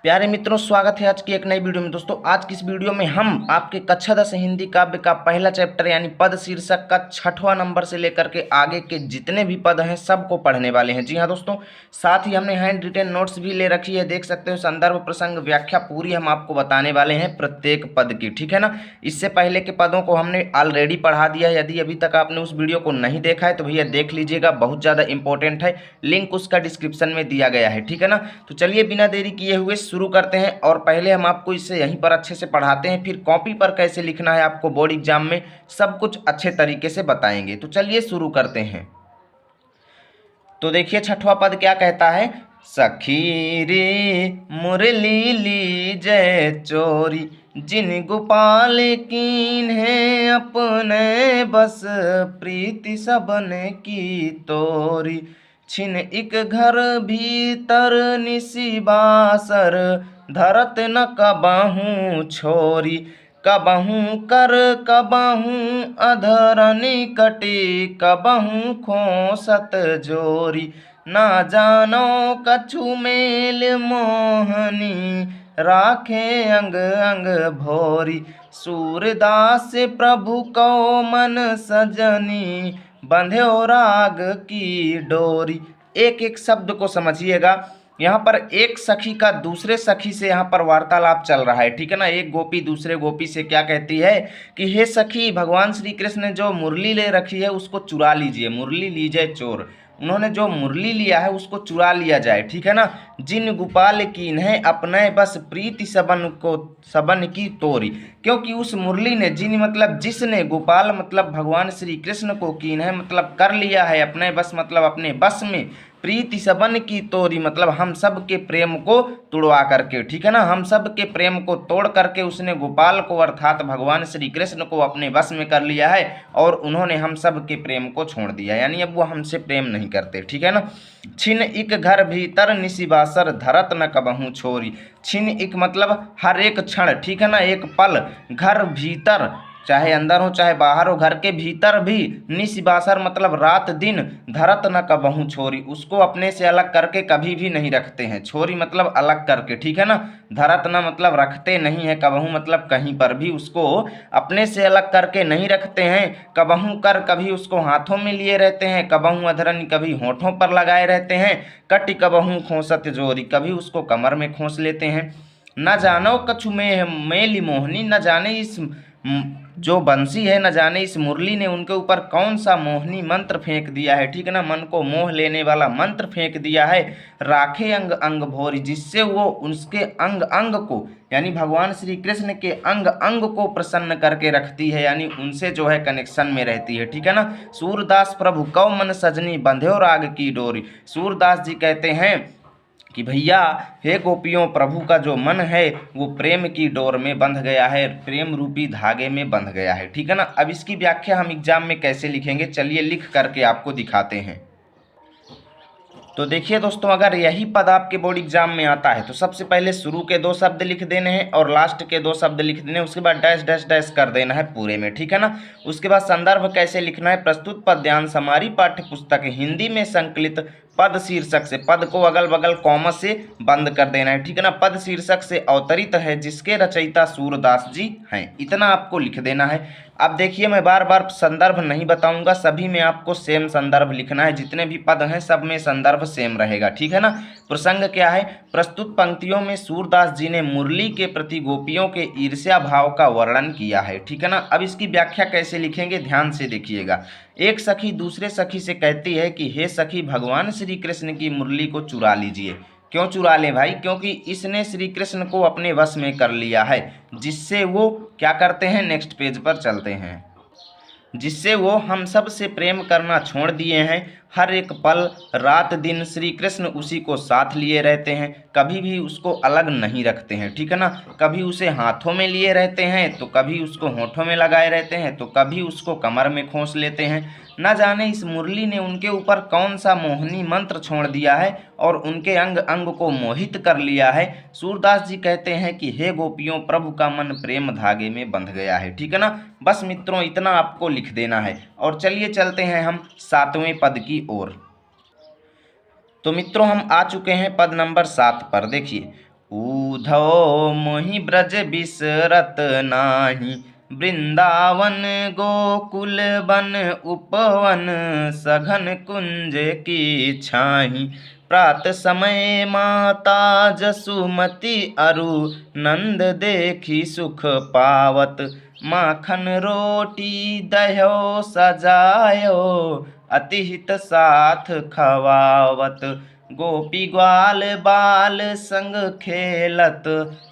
प्यारे मित्रों, स्वागत है आज की एक नई वीडियो में। दोस्तों, आज की इस वीडियो में हम आपके कक्षा 10 हिंदी काव्य का पहला चैप्टर यानी पद शीर्षक का 6वां नंबर से लेकर के आगे के जितने भी पद हैं सबको पढ़ने वाले हैं। जी हाँ दोस्तों, साथ ही हमने हैंड रिटेन नोट्स भी ले रखी है, देख सकते हो। संदर्भ, प्रसंग, व्याख्या पूरी हम आपको बताने वाले हैं प्रत्येक पद की, ठीक है ना। इससे पहले के पदों को हमने ऑलरेडी पढ़ा दिया है। यदि अभी तक आपने उस वीडियो को नहीं देखा है तो भैया देख लीजिएगा, बहुत ज़्यादा इंपॉर्टेंट है। लिंक उसका डिस्क्रिप्शन में दिया गया है, ठीक है ना। तो चलिए बिना देरी किए हुए शुरू करते हैं। और पहले हम आपको इसे यहीं पर अच्छे से पढ़ाते हैं, फिर कॉपी पर कैसे लिखना है आपको बोर्ड एग्जाम में सब कुछ अच्छे तरीके से बताएंगे। तो चलिए शुरू करते हैं। तो देखिए 6वां पद क्या कहता है। सखी रे मुरली ली जय चोरी, जिन गोपाल कीन है अपने बस, प्रीति सबन की तोरी। छिन एक घर भीतर निसी बासर, धरत न कबहूँ छोरी। कबहूँ कर कबहूँ अधरनि कटी, कबहूँ खोसत जोरी। ना जानो कछु मेल मोहनी, राखे अंग अंग भोरी। सूरदास प्रभु को मन सजनी, बंध्यो राग की डोरी। एक एक शब्द को समझिएगा। यहाँ पर एक सखी का दूसरे सखी से यहाँ पर वार्तालाप चल रहा है, ठीक है ना। एक गोपी दूसरे गोपी से क्या कहती है कि हे सखी, भगवान श्री कृष्ण ने जो मुरली ले रखी है उसको चुरा लीजिए। मुरली लीजिए चोर, उन्होंने जो मुरली लिया है उसको चुरा लिया जाए, ठीक है ना। जिन गोपाल कीन है अपने बस, प्रीति सबन को सबन की तोरी। क्योंकि उस मुरली ने, जिन मतलब जिसने, गोपाल मतलब भगवान श्री कृष्ण को, कीन है मतलब कर लिया है, अपने बस मतलब अपने बस में, प्रीति सबन की तोरी मतलब हम सब के प्रेम को तुड़वा करके, ठीक है ना। हम सब के प्रेम को तोड़ करके उसने गोपाल को अर्थात भगवान श्री कृष्ण को अपने बस में कर लिया है और उन्होंने हम सब के प्रेम को छोड़ दिया, यानी अब वो हमसे प्रेम नहीं करते, ठीक है ना। छिन इक घर भीतर निशिबासर, धरत न कबहूँ छोरी। छिन इक मतलब हर एक क्षण, ठीक है ना, एक पल, घर भीतर चाहे अंदर हो चाहे बाहर हो, घर के भीतर भी, निशिबासर मतलब रात दिन, धरत न कबहूँ छोरी, उसको अपने से अलग करके कभी भी नहीं रखते हैं। छोरी मतलब अलग करके, ठीक है ना। धरत न मतलब रखते नहीं है, कबहूँ मतलब कहीं पर भी उसको अपने से अलग करके नहीं रखते हैं। कबहूँ कर कभी उसको हाथों में लिए रहते हैं, कबहूँ अधरन कभी होठों पर लगाए रहते हैं, कटी कबहूँ खोसत जोरी कभी उसको कमर में खोस लेते हैं। न जानो कछु में मेली मोहनी, न जाने इस जो बंसी है, न जाने इस मुरली ने उनके ऊपर कौन सा मोहनी मंत्र फेंक दिया है, ठीक है ना। मन को मोह लेने वाला मंत्र फेंक दिया है। राखे अंग अंग भोरी, जिससे वो उसके अंग अंग को यानी भगवान श्री कृष्ण के अंग अंग को प्रसन्न करके रखती है, यानी उनसे जो है कनेक्शन में रहती है, ठीक है ना। सूरदास प्रभु कौ मन सजनी, बंध्यो राग की डोरी। सूरदास जी कहते हैं कि भैया, हे गोपियों, प्रभु का जो मन है वो प्रेम की डोर में बंध गया है, प्रेम रूपी धागे में बंध गया है, ठीक है ना। अब इसकी व्याख्या हम एग्जाम में कैसे लिखेंगे, चलिए लिख करके आपको दिखाते हैं। तो देखिए दोस्तों, अगर यही पद आपके बोर्ड एग्जाम में आता है तो सबसे पहले शुरू के 2 शब्द लिख देने हैं और लास्ट के 2 शब्द लिख देने हैं, उसके बाद डैश डैश डैश कर देना है पूरे में, ठीक है ना। उसके बाद संदर्भ कैसे लिखना है। प्रस्तुत पद्यांश हमारी पाठ्य पुस्तक हिंदी में संकलित पद शीर्षक से, पद को अगल बगल कॉमा से बंद कर देना है, ठीक है ना। पद शीर्षक से अवतरित है, जिसके रचयिता सूरदास जी हैं, इतना आपको लिख देना है। अब देखिए, मैं बार बार संदर्भ नहीं बताऊंगा, सभी में आपको सेम संदर्भ लिखना है, जितने भी पद हैं सब में संदर्भ सेम रहेगा, ठीक है ना। प्रसंग क्या है। प्रस्तुत पंक्तियों में सूरदास जी ने मुरली के प्रति गोपियों के ईर्ष्या भाव का वर्णन किया है, ठीक है ना। अब इसकी व्याख्या कैसे लिखेंगे, ध्यान से देखिएगा। एक सखी दूसरे सखी से कहती है कि हे सखी, भगवान श्री कृष्ण की मुरली को चुरा लीजिए। क्यों चुरा लें भाई, क्योंकि इसने श्री कृष्ण को अपने वश में कर लिया है, जिससे वो क्या करते हैं, नेक्स्ट पेज पर चलते हैं, जिससे वो हम सब से प्रेम करना छोड़ दिए हैं। हर एक पल रात दिन श्री कृष्ण उसी को साथ लिए रहते हैं, कभी भी उसको अलग नहीं रखते हैं, ठीक है ना। कभी उसे हाथों में लिए रहते हैं तो कभी उसको होठों में लगाए रहते हैं तो कभी उसको कमर में खोस लेते हैं। न जाने इस मुरली ने उनके ऊपर कौन सा मोहनी मंत्र छोड़ दिया है और उनके अंग अंग को मोहित कर लिया है। सूरदास जी कहते हैं कि हे गोपियों, प्रभु का मन प्रेम धागे में बंध गया है, ठीक है ना। बस मित्रों, इतना आपको लिख देना है और चलिए चलते हैं हम 7वें पद की ओर। तो मित्रों, हम आ चुके हैं पद नंबर 7 पर। देखिए, ऊधव मोहि ब्रज बिसरत नाही, वृंदावन गोकुल बन उपवन, सघन कुंज की छाही। प्रात समय माता जसुमती अरु, नंद देखी सुख पावत, माखन रोटी दह्यो सजायो, अति हित साथ खवावत। गोपी ग्वाल बाल संग खेलत,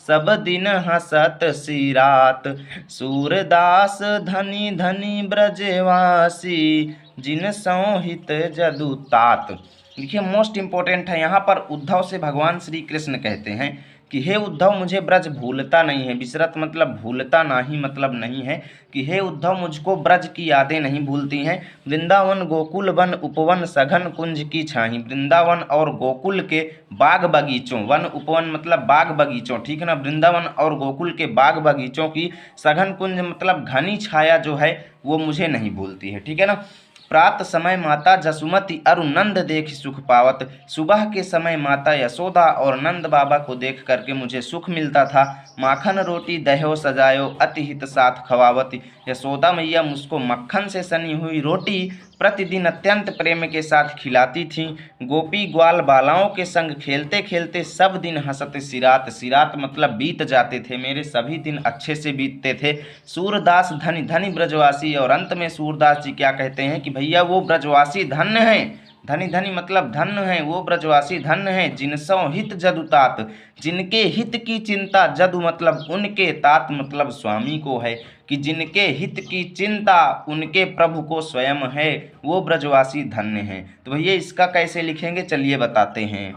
सब दिन हंसत सिरात, सूरदास धनी धनी ब्रजवासी, जिन संहित जदु तात। देखिए मोस्ट इंपॉर्टेंट है, यहाँ पर उद्धव से भगवान श्री कृष्ण कहते हैं कि हे उद्धव मुझे ब्रज भूलता नहीं है। बिसरत मतलब भूलता नहीं, मतलब नहीं है कि हे उद्धव मुझको ब्रज की यादें नहीं भूलती हैं। वृंदावन गोकुल वन उपवन, सघन कुंज की छाही। वृंदावन और गोकुल के बाग बगीचों, वन उपवन मतलब बाग बगीचों, ठीक है ना। वृंदावन और गोकुल के बाग बगीचों की सघन कुंज मतलब घनी छाया जो है वो मुझे नहीं भूलती है, ठीक है ना। प्रात समय माता जसुमती अरु नंद देख सुख पावत। सुबह के समय माता यशोदा और नंद बाबा को देख करके मुझे सुख मिलता था। माखन रोटी दह्यो सजायो, अति हित साथ खवावती। यशोदा मैया मुझको मक्खन से सनी हुई रोटी प्रतिदिन अत्यंत प्रेम के साथ खिलाती थीं। गोपी ग्वाल बालाओं के संग खेलते खेलते सब दिन हंसते सिरात, सिरात मतलब बीत जाते थे, मेरे सभी दिन अच्छे से बीतते थे। सूरदास धनी धनी ब्रजवासी, और अंत में सूरदास जी क्या कहते हैं कि भैया वो ब्रजवासी धन्य हैं। धनी धनी मतलब धन्य है, वो ब्रजवासी धन्य है, जिनसो हित जदु तात, जिनके हित की चिंता, जदु मतलब उनके, तात मतलब स्वामी को है, कि जिनके हित की चिंता उनके प्रभु को स्वयं है, वो ब्रजवासी धन्य हैं। तो भैया इसका कैसे लिखेंगे चलिए बताते हैं।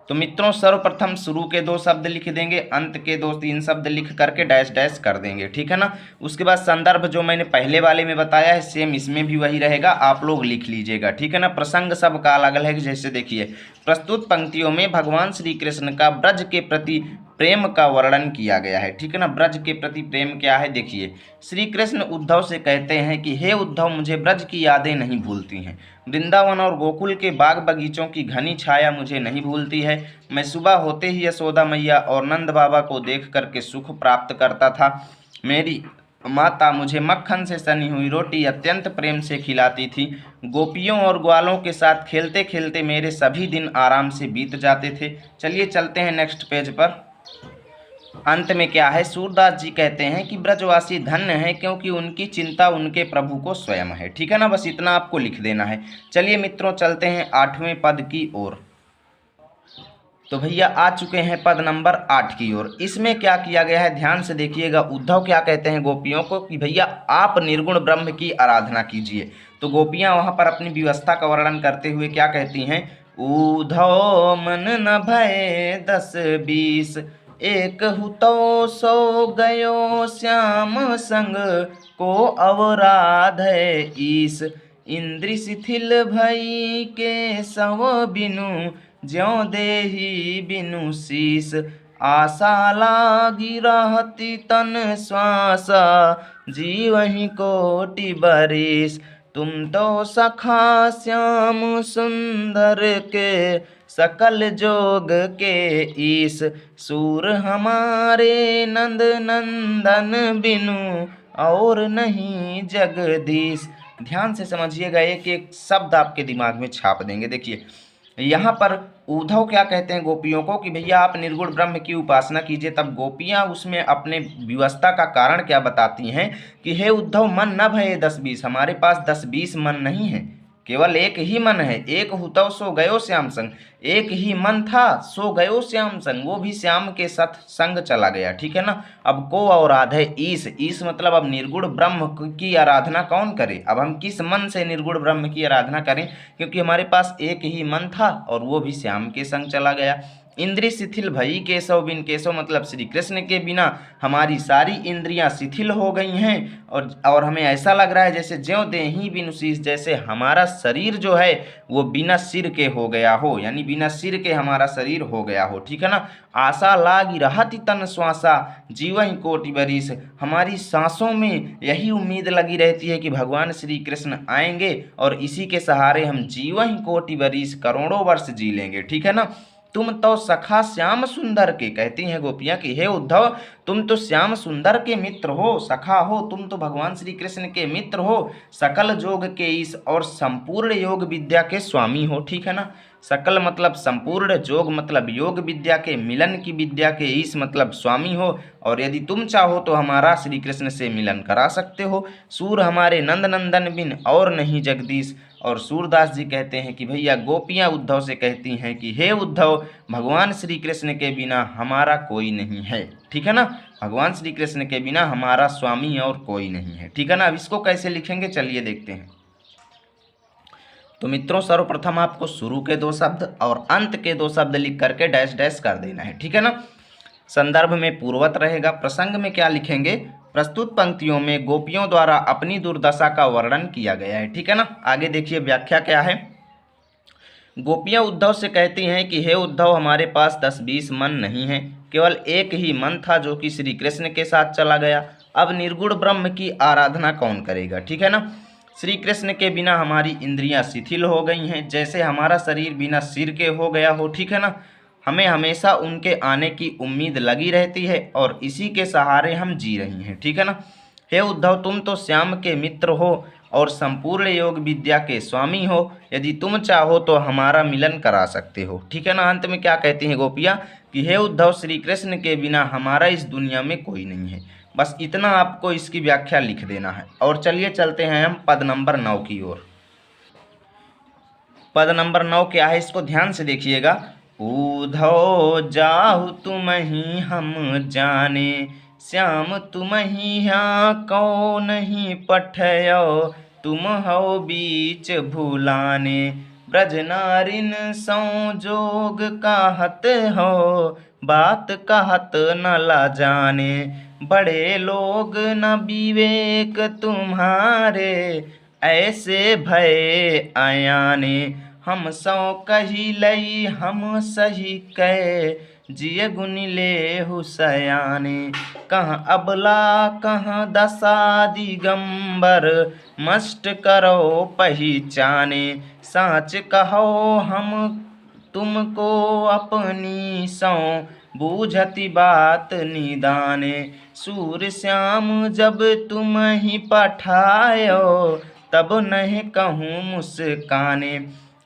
तो मित्रों सर्वप्रथम शुरू के 2 शब्द लिख देंगे, अंत के 2-3 शब्द लिख करके डैश डैश कर देंगे, ठीक है ना। उसके बाद संदर्भ जो मैंने पहले वाले में बताया है सेम इसमें भी वही रहेगा, आप लोग लिख लीजिएगा, ठीक है ना। प्रसंग सबका अलग अलग है, जैसे देखिए प्रस्तुत पंक्तियों में भगवान श्री कृष्ण का ब्रज के प्रति प्रेम का वर्णन किया गया है, ठीक है ना। ब्रज के प्रति प्रेम क्या है देखिए, श्री कृष्ण उद्धव से कहते हैं कि हे उद्धव मुझे ब्रज की यादें नहीं भूलती हैं, वृंदावन और गोकुल के बाग बगीचों की घनी छाया मुझे नहीं भूलती है। मैं सुबह होते ही यशोदा मैया और नंद बाबा को देख करके सुख प्राप्त करता था। मेरी माता मुझे मक्खन से सनी हुई रोटी अत्यंत प्रेम से खिलाती थी। गोपियों और ग्वालों के साथ खेलते खेलते मेरे सभी दिन आराम से बीत जाते थे। चलिए चलते हैं नेक्स्ट पेज पर। अंत में क्या है, सूरदास जी कहते हैं कि ब्रजवासी धन्य है क्योंकि उनकी चिंता उनके प्रभु को स्वयं है, ठीक है ना। बस इतना आपको लिख देना है। चलिए मित्रों चलते हैं 8वें पद की ओर। तो भैया आ चुके हैं पद नंबर 8 की ओर। इसमें क्या किया गया है ध्यान से देखिएगा। उद्धव क्या कहते हैं गोपियों को कि भैया आप निर्गुण ब्रह्म की आराधना कीजिए। तो गोपियां वहां पर अपनी व्यवस्था का वर्णन करते हुए क्या कहती हैं, ऊधव मन न भय 10-20, एक हुतो सो गयो श्याम संग, को अवराध ईस, इंद्रि शिथिल भई के सव बिनु, ज्यों देही बिनु शीस, आशा लागी रहती तन श्वास, जीवहि कोटि बरिस, तुम तो सखा श्याम सुंदर के, सकल जोग के ईस, सूर हमारे नंद नंदन बिनु, और नहीं जगदीश। ध्यान से समझिएगा, एक एक शब्द आपके दिमाग में छाप देंगे। देखिए यहाँ पर उद्धव क्या कहते हैं गोपियों को कि भैया आप निर्गुण ब्रह्म की उपासना कीजिए। तब गोपियाँ उसमें अपने व्यवस्था का कारण क्या बताती हैं कि हे उद्धव मन न भये 10-20, हमारे पास 10-20 मन नहीं है, केवल एक ही मन है। एक हुतव सो गयो श्याम संग, एक ही मन था सो गयो श्याम संग, वो भी श्याम के साथ संग चला गया, ठीक है ना। अब को और आधे ईस, ईस मतलब अब निर्गुण ब्रह्म की आराधना कौन करे। अब हम किस मन से निर्गुण ब्रह्म की आराधना करें, क्योंकि हमारे पास एक ही मन था और वो भी श्याम के संग चला गया। इंद्रिय शिथिल भई केशव बिन, केशव मतलब श्री कृष्ण के बिना हमारी सारी इंद्रियां शिथिल हो गई हैं, और हमें ऐसा लग रहा है जैसे ज्यों देही बिनु शीस, जैसे हमारा शरीर जो है वो बिना सिर के हो गया हो, यानी बिना सिर के हमारा शरीर हो गया हो, ठीक है ना। आशा लागी रहती तन श्वासा, जीवहि कोटि बरिस, हमारी सांसों में यही उम्मीद लगी रहती है कि भगवान श्री कृष्ण आएंगे और इसी के सहारे हम जीवहि कोटि बरिस, करोड़ों वर्ष जी लेंगे, ठीक है ना। तुम तो सखा श्याम सुंदर के, कहती हैं गोपियां कि हे उद्धव तुम तो श्याम सुंदर के मित्र हो, सखा हो, तुम तो भगवान श्री कृष्ण के मित्र हो, सकल जोग के ईश और संपूर्ण योग विद्या के स्वामी हो। ठीक है ना, सकल मतलब संपूर्ण, जोग मतलब योग विद्या के, मिलन की विद्या के, ईश मतलब स्वामी हो, और यदि तुम चाहो तो हमारा श्री कृष्ण से मिलन करा सकते हो। सूर हमारे नंद नंदन बिन और नहीं जगदीश। और सूरदास जी कहते हैं कि भैया गोपियां उद्धव से कहती हैं कि हे उद्धव भगवान श्री कृष्ण के बिना हमारा कोई नहीं है। ठीक है ना, भगवान श्री कृष्ण के बिना हमारा स्वामी और कोई नहीं है। ठीक है ना, अब इसको कैसे लिखेंगे चलिए देखते हैं। तो मित्रों सर्वप्रथम आपको शुरू के 2 शब्द और अंत के 2 शब्द लिख करके डैश डैश कर देना है। ठीक है ना, संदर्भ में पूर्वत रहेगा। प्रसंग में क्या लिखेंगे, प्रस्तुत पंक्तियों में गोपियों द्वारा अपनी दुर्दशा का वर्णन किया गया है। ठीक है ना, आगे देखिए व्याख्या क्या है। गोपियां उद्धव से कहती हैं कि हे उद्धव हमारे पास 10-20 मन नहीं है, केवल एक ही मन था जो कि श्री कृष्ण के साथ चला गया। अब निर्गुण ब्रह्म की आराधना कौन करेगा। ठीक है ना, श्री कृष्ण के बिना हमारी इंद्रियां शिथिल हो गई हैं, जैसे हमारा शरीर बिना सिर के हो गया हो। ठीक है ना, हमें हमेशा उनके आने की उम्मीद लगी रहती है और इसी के सहारे हम जी रही हैं। ठीक है ना, हे उद्धव तुम तो श्याम के मित्र हो और संपूर्ण योग विद्या के स्वामी हो, यदि तुम चाहो तो हमारा मिलन करा सकते हो। ठीक है ना, अंत में क्या कहती हैं गोपियाँ कि हे उद्धव श्री कृष्ण के बिना हमारा इस दुनिया में कोई नहीं है। बस इतना आपको इसकी व्याख्या लिख देना है। और चलिए चलते हैं हम पद नंबर 9 की ओर। पद नंबर 9 क्या है, इसको ध्यान से देखिएगा। उद्धव जाहु तुम ही हम जाने, श्याम तुम ही यहाँ कौ नहीं पठयो, तुम हो बीच भूलाने, ब्रज नारिन संजोग कहत हो, बात कहत न ला जाने, बड़े लोग न विवेक तुम्हारे, ऐसे भय अयाने, हम सौ कही लई हम सही कह, जिय गुनि लेहु सयाने, कहाँ अबला कहाँ दशा दिगंबर, मस्ट करो पहचाने, साच कहो हम तुमको अपनी सौ, बूझती बात निदाने, सूर श्याम जब तुम ही पठायो, तब नहीं कहूँ मुस्काने।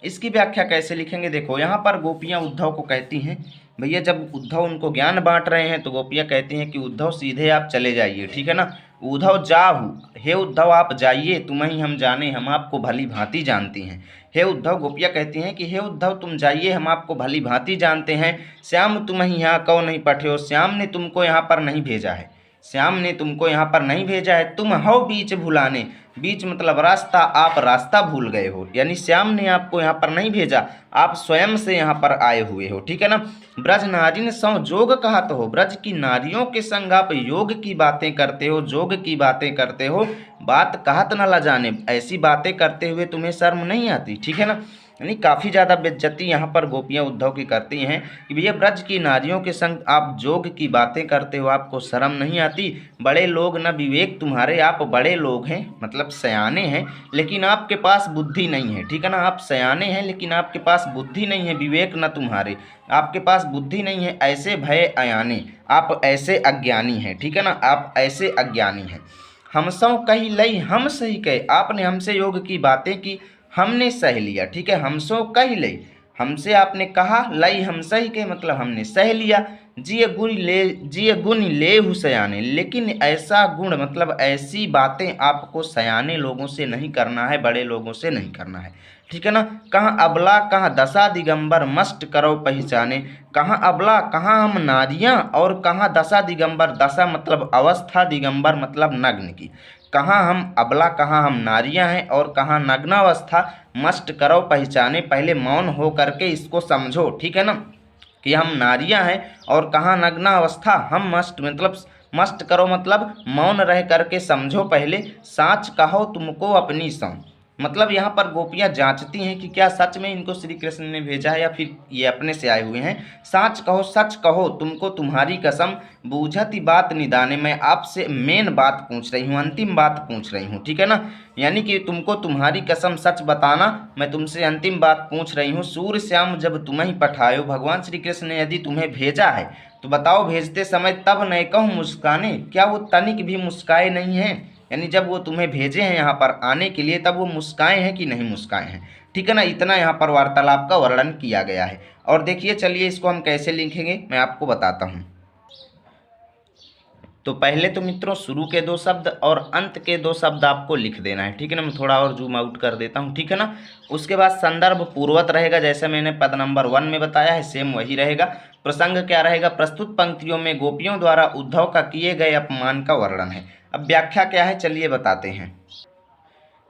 इसकी व्याख्या कैसे लिखेंगे, देखो यहाँ पर गोपियाँ उद्धव को कहती हैं, भैया जब उद्धव उनको ज्ञान बांट रहे हैं तो गोपियाँ कहती हैं कि उद्धव सीधे आप चले जाइए। ठीक है ना, उद्धव जाहु, हे उद्धव आप जाइए, तुम्हें हम जाने, हम आपको भली भांति जानती हैं। हे उद्धव, गोपियाँ कहती हैं कि हे उद्धव तुम जाइए, हम आपको भली भांति जानते हैं। श्याम तुम ही यहाँ कौ नहीं पठे हो, श्याम ने तुमको यहाँ पर नहीं भेजा है, श्याम ने तुमको यहाँ पर नहीं भेजा है। तुम हो बीच भुलाने, बीच मतलब रास्ता, आप रास्ता भूल गए हो, यानी श्याम ने आपको यहाँ पर नहीं भेजा, आप स्वयं से यहाँ पर आए हुए हो। ठीक है ना, ब्रज नारिन सौ जोग कहत हो, ब्रज की नारियों के संग आप योग की बातें करते हो, जोग की बातें करते हो, बात कहत न ला जाने, ऐसी बातें करते हुए तुम्हें शर्म नहीं आती। ठीक है ना, यानी काफ़ी ज़्यादा बेइज्जती यहाँ पर गोपियाँ उद्धव की करती हैं कि भैया ब्रज की नारियों के संग आप जोग की बातें करते हो, आपको शर्म नहीं आती, बड़े लोग न विवेक तुम्हारे, आप बड़े लोग हैं मतलब सयाने हैं, लेकिन आपके पास बुद्धि नहीं है। ठीक है ना, आप सयाने हैं लेकिन आपके पास बुद्धि नहीं है, विवेक न तुम्हारे, आपके पास बुद्धि नहीं है, ऐसे भय अयाने, आप ऐसे अज्ञानी हैं। ठीक है ना, आप ऐसे अज्ञानी हैं। हम सौ कही लई हम सही कहे, आपने हमसे योग की बातें की, हमने सह लिया। ठीक है, हमसो कही लई, हमसे आपने कहा, लई हम सही के मतलब हमने सह लिया। जिय गुण ले हुसयाने, लेकिन ऐसा गुण मतलब ऐसी बातें आपको सयाने लोगों से नहीं करना है, बड़े लोगों से नहीं करना है। ठीक है ना, कहाँ अबला कहाँ दशा दिगंबर, मस्ट करो पहचाने, कहाँ अबला कहाँ हम नारियां और कहाँ दशा दिगंबर, दशा मतलब अवस्था, दिगंबर मतलब नग्न की, कहाँ हम अबला कहाँ हम नारियां हैं और कहाँ नग्नावस्था, मस्ट करो पहचाने, पहले मौन हो करके इसको समझो। ठीक है ना, कि हम नारियां हैं और कहाँ नग्नावस्था, हम मस्ट मतलब मस्ट करो मतलब मौन रह करके समझो पहले, साच कहो तुमको अपनी सौ, मतलब यहाँ पर गोपियाँ जांचती हैं कि क्या सच में इनको श्री कृष्ण ने भेजा है या फिर ये अपने से आए हुए हैं। साच कहो सच कहो तुमको तुम्हारी कसम, बूझती बात निदाने, मैं आपसे मेन बात पूछ रही हूँ, अंतिम बात पूछ रही हूँ, ठीक है ना। यानी कि तुमको तुम्हारी कसम सच बताना, मैं तुमसे अंतिम बात पूछ रही हूँ। सूर्य श्याम जब तुम्हें ही पठायो, भगवान श्री कृष्ण ने यदि तुम्हें भेजा है तो बताओ भेजते समय तब नए कहूँ मुस्काने, क्या वो तनिक भी मुस्काए नहीं हैं। यानी जब वो तुम्हें भेजे हैं यहाँ पर आने के लिए तब वो मुस्काए हैं कि नहीं मुस्काए हैं, ठीक है ना। इतना यहाँ पर वार्तालाप का वर्णन किया गया है। और देखिए चलिए इसको हम कैसे लिखेंगे मैं आपको बताता हूँ। तो पहले तो मित्रों शुरू के 2 शब्द और अंत के 2 शब्द आपको लिख देना है, ठीक है ना। मैं थोड़ा और जूम आउट कर देता हूँ, ठीक है ना। उसके बाद संदर्भ पूर्वत रहेगा, जैसे मैंने पद नंबर 1 में बताया है सेम वही रहेगा। प्रसंग क्या रहेगा, प्रस्तुत पंक्तियों में गोपियों द्वारा उद्धव का किए गए अपमान का वर्णन है। अब व्याख्या क्या है चलिए बताते हैं।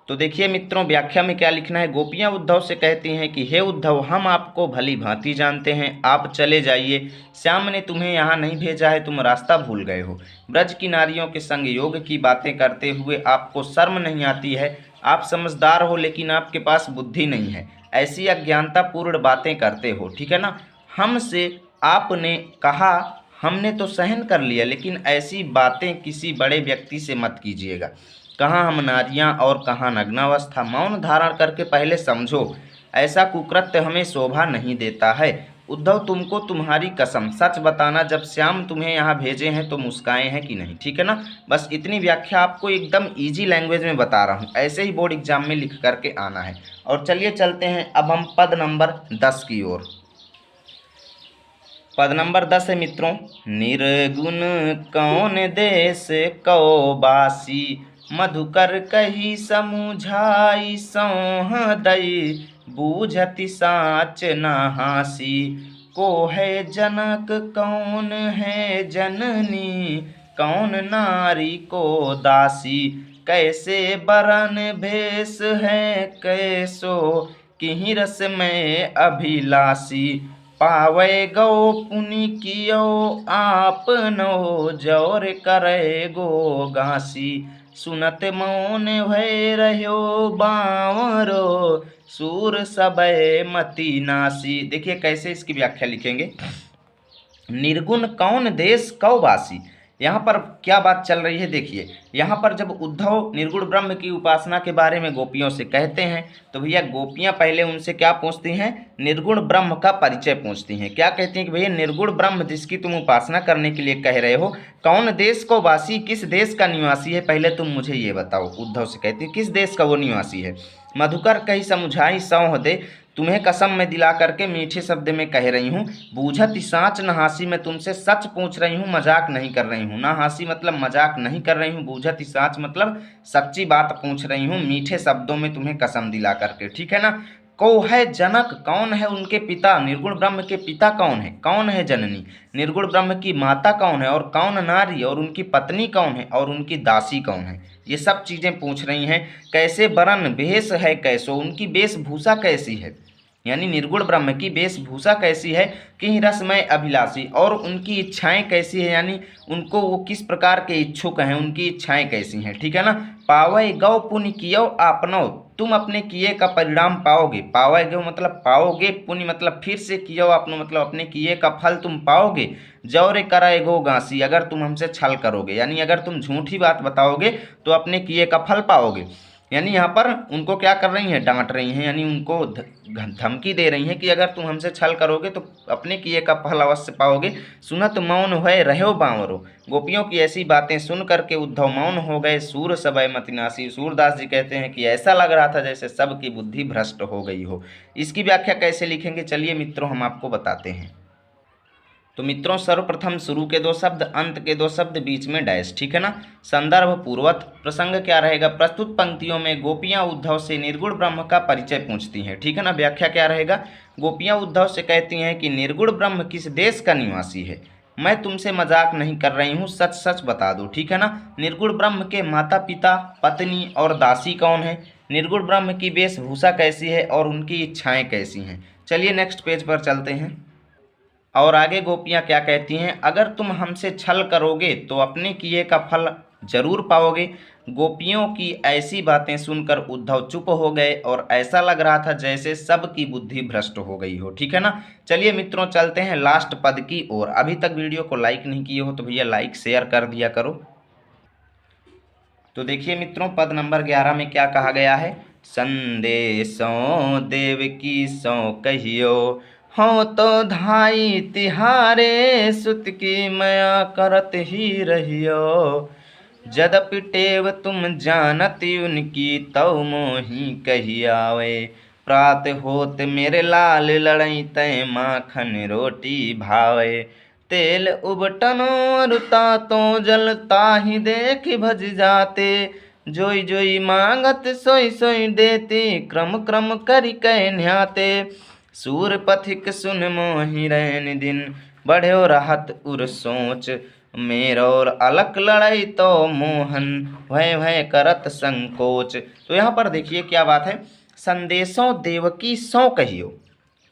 तो देखिए मित्रों व्याख्या में क्या लिखना है, गोपियां उद्धव से कहती हैं कि हे उद्धव, हम आपको भली भांति जानते हैं, आप चले जाइए। श्याम ने तुम्हें यहाँ नहीं भेजा है, तुम रास्ता भूल गए हो। ब्रज की नारियों के संग योग की बातें करते हुए आपको शर्म नहीं आती है। आप समझदार हो लेकिन आपके पास बुद्धि नहीं है, ऐसी अज्ञानतापूर्ण बातें करते हो, ठीक है ना। हमसे आपने कहा, हमने तो सहन कर लिया, लेकिन ऐसी बातें किसी बड़े व्यक्ति से मत कीजिएगा। कहाँ हम नारियां और कहाँ नग्नावस्था, मौन धारण करके पहले समझो, ऐसा कुकृत्य हमें शोभा नहीं देता है। उद्धव तुमको तुम्हारी कसम सच बताना, जब श्याम तुम्हें यहाँ भेजे हैं तो मुस्काए हैं कि नहीं, ठीक है ना। बस इतनी व्याख्या आपको एकदम इजी लैंग्वेज में बता रहा हूँ, ऐसे ही बोर्ड एग्जाम में लिख करके आना है। और चलिए चलते हैं अब हम पद नंबर 10 की ओर। पद नंबर 10 है मित्रों, निर्गुण कौन देश कौ बासी, मधुकर कही समुझाई सौह दई, बूझति साच न हासी। को है जनक कौन है जननी, कौन नारी को दासी, कैसे बरन भेष है कैसो, किहि रस में अभिलाषी। पावै गो पुनि कियो आपनो, जौर करे गो गासी। सुनत मौन भय रह्यो बावरो, सूर सबय मति नासी। देखिए कैसे इसकी व्याख्या लिखेंगे। निर्गुण कौन देश कौ वासी, यहाँ पर क्या बात चल रही है देखिए। यहाँ पर जब उद्धव निर्गुण ब्रह्म की उपासना के बारे में गोपियों से कहते हैं तो भैया गोपियाँ पहले उनसे क्या पूछती हैं, निर्गुण ब्रह्म का परिचय पूछती हैं। क्या कहती हैं कि भैया निर्गुण ब्रह्म जिसकी तुम उपासना करने के लिए कह रहे हो, कौन देश को वासी, किस देश का निवासी है, पहले तुम मुझे ये बताओ। उद्धव से कहती है किस देश का वो निवासी है। मधुकर कही समझाई सौह दे, तुम्हें कसम में दिला करके मीठे शब्द में कह रही हूँ। बूझत साँच न हासी, मैं तुमसे सच पूछ रही हूँ, मजाक नहीं कर रही हूँ। ना हासी मतलब मजाक नहीं कर रही हूँ, बूझत साँच मतलब सच्ची बात पूछ रही हूँ, मीठे शब्दों में तुम्हें कसम दिला करके, ठीक है ना। को है जनक, कौन है उनके पिता, निर्गुण ब्रह्म के पिता कौन है, कौन है जननी, निर्गुण ब्रह्म की माता कौन है, और कौन नारी, और उनकी पत्नी कौन है, और उनकी दासी कौन है, ये सब चीज़ें पूछ रही हैं। कैसे बरन भेष है कैसो, उनकी वेशभूषा कैसी है, यानी निर्गुण ब्रह्म की वेशभूषा कैसी है, कि रसमय अभिलाषी, और उनकी इच्छाएं कैसी है, यानी उनको वो किस प्रकार के इच्छुक हैं, उनकी इच्छाएं कैसी हैं, ठीक है ना। पावै गौ पुण्य कियो आपनो, तुम अपने किए का परिणाम पाओगे। पावै गौ मतलब पाओगे, पुण्य मतलब फिर से कियो आपनो मतलब अपने किए का फल तुम पाओगे। जौरे करे गो गांसी, अगर तुम हमसे छल करोगे, यानी अगर तुम झूठी बात बताओगे तो अपने किए का फल पाओगे। यानी यहाँ पर उनको क्या कर रही हैं, डांट रही हैं, यानी उनको धमकी दे रही हैं कि अगर तुम हमसे छल करोगे तो अपने किए का फल अवश्य पाओगे। सुनत मौन भय रह्यो बावरो, गोपियों की ऐसी बातें सुन करके उद्धव मौन हो गए। सूर सबय मति नासी, सूरदास जी कहते हैं कि ऐसा लग रहा था जैसे सबकी बुद्धि भ्रष्ट हो गई हो। इसकी व्याख्या कैसे लिखेंगे चलिए मित्रों हम आपको बताते हैं। तो मित्रों सर्वप्रथम शुरू के 2 शब्द, अंत के 2 शब्द, बीच में डैश, ठीक है ना। संदर्भ पूर्वक प्रसंग क्या रहेगा, प्रस्तुत पंक्तियों में गोपियां उद्धव से निर्गुण ब्रह्म का परिचय पूछती हैं, ठीक है ना। व्याख्या क्या रहेगा, गोपियां उद्धव से कहती हैं कि निर्गुण ब्रह्म किस देश का निवासी है, मैं तुमसे मजाक नहीं कर रही हूँ, सच सच बता दो, ठीक है ना। निर्गुण ब्रह्म के माता पिता, पत्नी और दासी कौन है, निर्गुण ब्रह्म की वेशभूषा कैसी है, और उनकी इच्छाएं कैसी हैं। चलिए नेक्स्ट पेज पर चलते हैं। और आगे गोपियाँ क्या कहती हैं, अगर तुम हमसे छल करोगे तो अपने किए का फल जरूर पाओगे। गोपियों की ऐसी बातें सुनकर उद्धव चुप हो गए और ऐसा लग रहा था जैसे सबकी बुद्धि भ्रष्ट हो गई हो। ठीक है ना। चलिए मित्रों चलते हैं लास्ट पद की ओर। अभी तक वीडियो को लाइक नहीं किए हो तो भैया लाइक शेयर कर दिया करो। तो देखिए मित्रों पद नंबर 11 में क्या कहा गया है। संदेशों देव की सो कहियो, हो तो धाई तिहारे सुत की मया करत ही रहियो। जदपि टेव तुम जानती उनकी तव मोही कही आवे। प्रात होत मेरे लाल लड़ई तय माखन रोटी भावे। तेल उबटनो रुता तो जलता ही देख भज जाते। जोई जोई मांगत सोई सोई देती, क्रम क्रम करि कह न्याते। सूर पथिक सुन मोहि रैन दिन, बढ़्यो रहत उर सोच। मेरोर अलक लड़ई तो मोहन, भय भय करत संकोच। तो यहाँ पर देखिए क्या बात है। संदेशों देवकी सौ कहियो।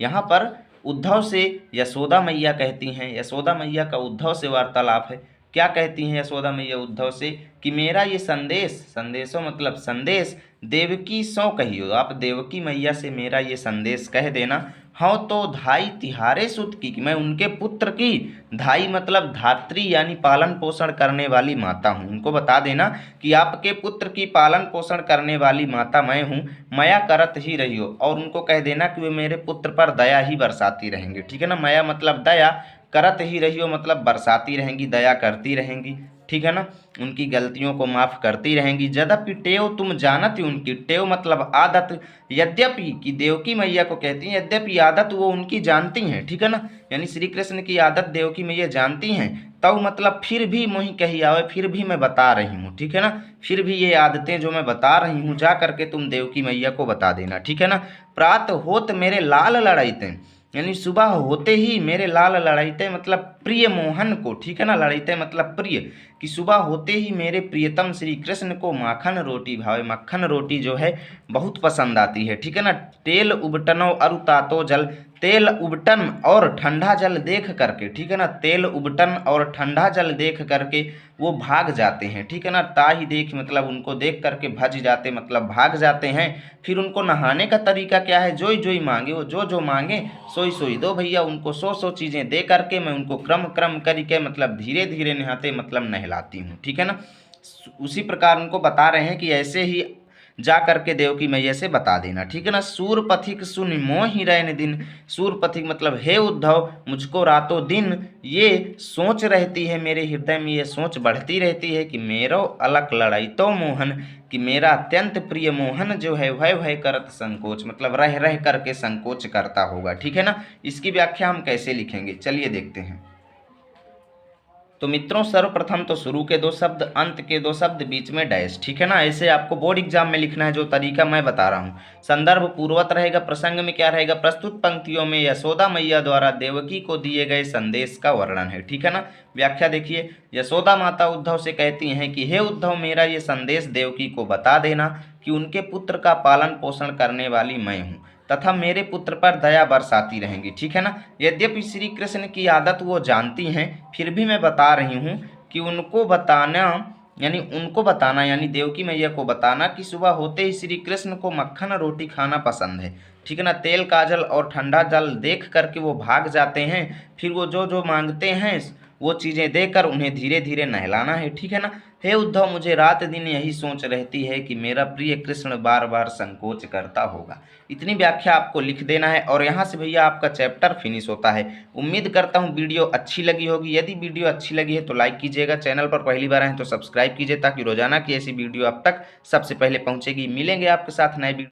यहाँ पर उद्धव से यशोदा मैया कहती हैं, यशोदा मैया का उद्धव से वार्तालाप है। क्या कहती हैं यशोदा मैया उद्धव से कि मेरा ये संदेश, संदेशों मतलब संदेश, देवकी सौ कहियो, आप देवकी मैया से मेरा ये संदेश कह देना। हाँ तो धाई तिहारे सुत की, कि मैं उनके पुत्र की, धाई मतलब धात्री यानी पालन पोषण करने वाली माता हूँ। उनको बता देना कि आपके पुत्र की पालन पोषण करने वाली माता मैं हूँ, मया करत ही रही हो। और उनको कह देना कि वे मेरे पुत्र पर दया ही बरसाती रहेंगी। ठीक है ना। मया मतलब दया, करत ही रही हो मतलब बरसाती रहेंगी, दया करती रहेंगी। ठीक है ना। उनकी गलतियों को माफ करती रहेंगी। यद्यपि टेव तुम जानती, उनकी टेव मतलब आदत, यद्यपि कि देवकी मैया को कहती हैं यद्यपि आदत वो उनकी जानती हैं। ठीक है ना। यानी श्री कृष्ण की आदत देवकी मैया जानती हैं। तब मतलब फिर भी मोहि कही आवे, फिर भी मैं बता रही हूँ। ठीक है ना। फिर भी ये आदतें जो मैं बता रही हूँ जा करके तुम देवकी मैया को बता देना। ठीक है ना। प्रात होत मेरे लाल लड़ाईते, यानी सुबह होते ही मेरे लाल लड़ाईते मतलब प्रिय मोहन को। ठीक है ना। लड़ाईते मतलब प्रिय, कि सुबह होते ही मेरे प्रियतम श्री कृष्ण को माखन रोटी भावे। मक्खन रोटी जो है बहुत पसंद आती है। ठीक है ना। तेल उबटनो अरु तातो जल, तेल उबटन और ठंडा जल देख करके, ठीक है ना, तेल उबटन और ठंडा जल देख करके वो भाग जाते हैं। ठीक है ना। ताही देख मतलब उनको देख करके भज जाते मतलब भाग जाते हैं। फिर उनको नहाने का तरीका क्या है, जोई जोई मांगे, वो जो जो मांगे सोई सोई दो भैया। उनको सौ सौ चीज़ें दे करके मैं उनको क्रम क्रम करके मतलब धीरे धीरे नहाते मतलब नहलाती हूँ। ठीक है ना। उसी प्रकार उनको बता रहे हैं कि ऐसे ही जा करके देवकी मैया से बता देना। ठीक है ना। सूर पथिक सुन मोहि रैन दिन, सूर पथिक मतलब हे उद्धव मुझको रातों दिन ये सोच रहती है, मेरे हृदय में ये सोच बढ़ती रहती है कि मेरो अलक लड़ाई तो मोहन, कि मेरा अत्यंत प्रिय मोहन जो है भय भय करत संकोच, मतलब रह रह करके संकोच करता होगा। ठीक है ना। इसकी व्याख्या हम कैसे लिखेंगे चलिए देखते हैं। तो मित्रों सर्वप्रथम तो शुरू के दो शब्द, अंत के दो शब्द, बीच में डैश। ठीक है ना। ऐसे आपको बोर्ड एग्जाम में लिखना है जो तरीका मैं बता रहा हूँ। संदर्भ पूर्वत रहेगा। प्रसंग में क्या रहेगा, प्रस्तुत पंक्तियों में यशोदा मैया द्वारा देवकी को दिए गए संदेश का वर्णन है। ठीक है ना। व्याख्या देखिए। यशोदा माता उद्धव से कहती हैं कि हे उद्धव मेरा ये संदेश देवकी को बता देना कि उनके पुत्र का पालन पोषण करने वाली मैं हूँ तथा मेरे पुत्र पर दया बरसाती रहेंगी। ठीक है ना। यद्यपि श्री कृष्ण की आदत वो जानती हैं, फिर भी मैं बता रही हूँ कि उनको बताना यानी देवकी मैया को बताना कि सुबह होते ही श्री कृष्ण को मक्खन रोटी खाना पसंद है। ठीक है ना। तेल काजल और ठंडा जल देख करके वो भाग जाते हैं। फिर वो जो जो मांगते हैं वो चीज़ें देकर उन्हें धीरे धीरे नहलाना है। ठीक है ना। हे उद्धव मुझे रात दिन यही सोच रहती है कि मेरा प्रिय कृष्ण बार बार संकोच करता होगा। इतनी व्याख्या आपको लिख देना है और यहाँ से भैया आपका चैप्टर फिनिश होता है। उम्मीद करता हूँ वीडियो अच्छी लगी होगी। यदि वीडियो अच्छी लगी है तो लाइक कीजिएगा, चैनल पर पहली बार आए तो सब्सक्राइब कीजिए ताकि रोजाना की ऐसी वीडियो आप तक सबसे पहले पहुँचेगी। मिलेंगे आपके साथ नए वीडियो।